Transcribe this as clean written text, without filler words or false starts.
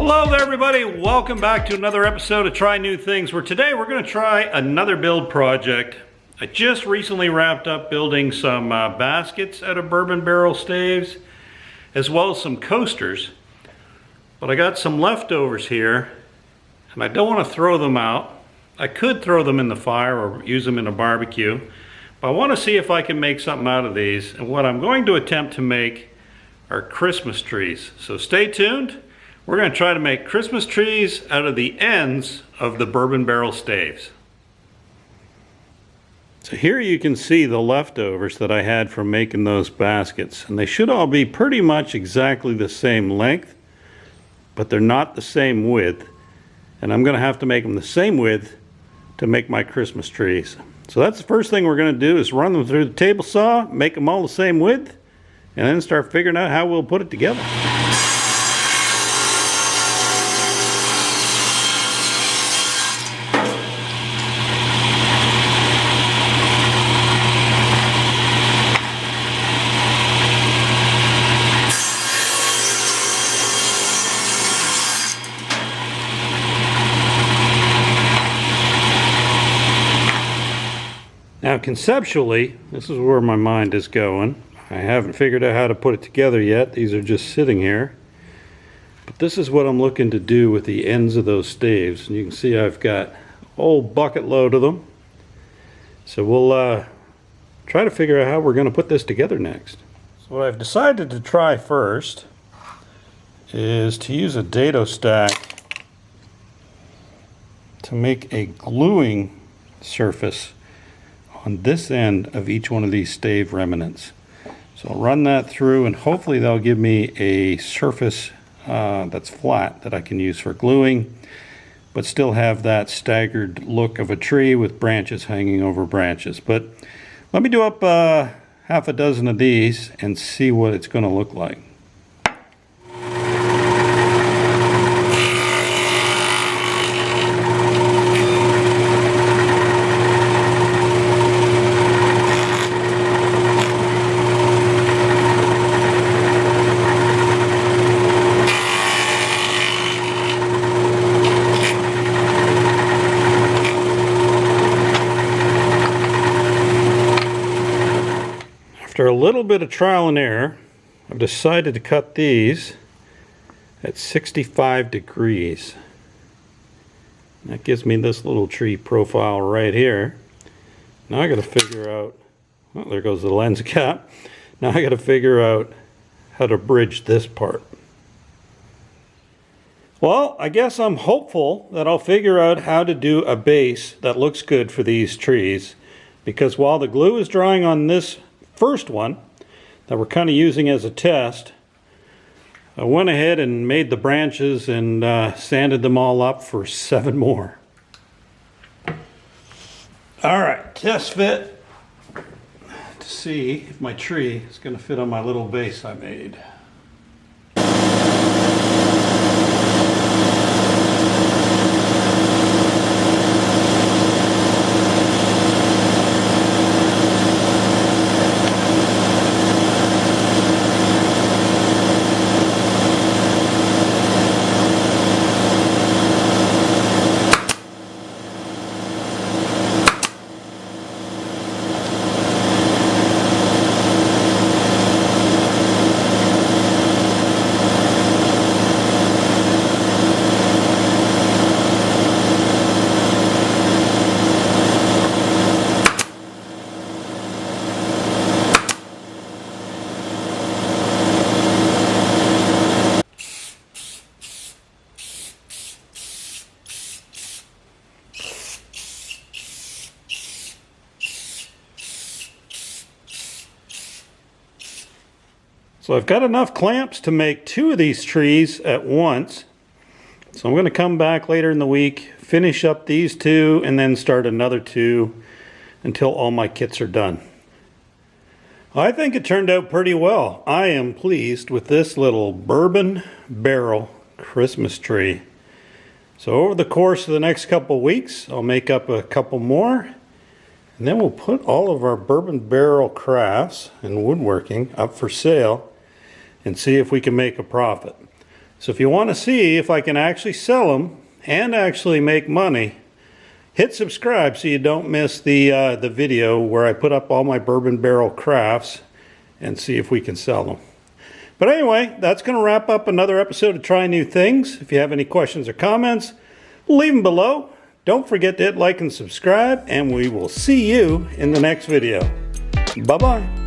Hello there everybody, welcome back to another episode of Try New Things, where today we're going to try another build project. I just recently wrapped up building some baskets out of bourbon barrel staves, as well as some coasters. But I got some leftovers here, and I don't want to throw them out. I could throw them in the fire or use them in a barbecue, but I want to see if I can make something out of these. And what I'm going to attempt to make are Christmas trees. So stay tuned. We're going to try to make Christmas trees out of the ends of the bourbon barrel staves. So here you can see the leftovers that I had from making those baskets, and they should all be pretty much exactly the same length, but they're not the same width, and I'm going to have to make them the same width to make my Christmas trees. So that's the first thing we're going to do, is run them through the table saw, make them all the same width, and then start figuring out how we'll put it together. Now conceptually, this is where my mind is going. I haven't figured out how to put it together yet. These are just sitting here. But this is what I'm looking to do with the ends of those staves. And you can see I've got a whole bucket load of them. So we'll try to figure out how we're going to put this together next. So what I've decided to try first is to use a dado stack to make a gluing surface on this end of each one of these stave remnants. So I'll run that through, and hopefully that'll give me a surface that's flat that I can use for gluing, but still have that staggered look of a tree with branches hanging over branches. But let me do up half a dozen of these and see what it's going to look like. After a little bit of trial and error, I've decided to cut these at 65 degrees. That gives me this little tree profile right here. Now I got to figure out, well, there goes the lens cap. Now I got to figure out how to bridge this part. Well, I guess I'm hopeful that I'll figure out how to do a base that looks good for these trees, because while the glue is drying on this first one that we're kind of using as a test, I went ahead and made the branches and sanded them all up for 7 more. Alright, test fit to see if my tree is going to fit on my little base I made. So I've got enough clamps to make 2 of these trees at once. So I'm going to come back later in the week, finish up these 2, and then start another 2 until all my kits are done. I think it turned out pretty well. I am pleased with this little bourbon barrel Christmas tree. So over the course of the next couple weeks, I'll make up a couple more, and then we'll put all of our bourbon barrel crafts and woodworking up for sale and see if we can make a profit. So if you want to see if I can actually sell them and actually make money, hit subscribe so you don't miss the video where I put up all my bourbon barrel crafts and see if we can sell them. But anyway, that's going to wrap up another episode of Try New Things. If you have any questions or comments, leave them below. Don't forget to hit like and subscribe, and we will see you in the next video. Bye-bye.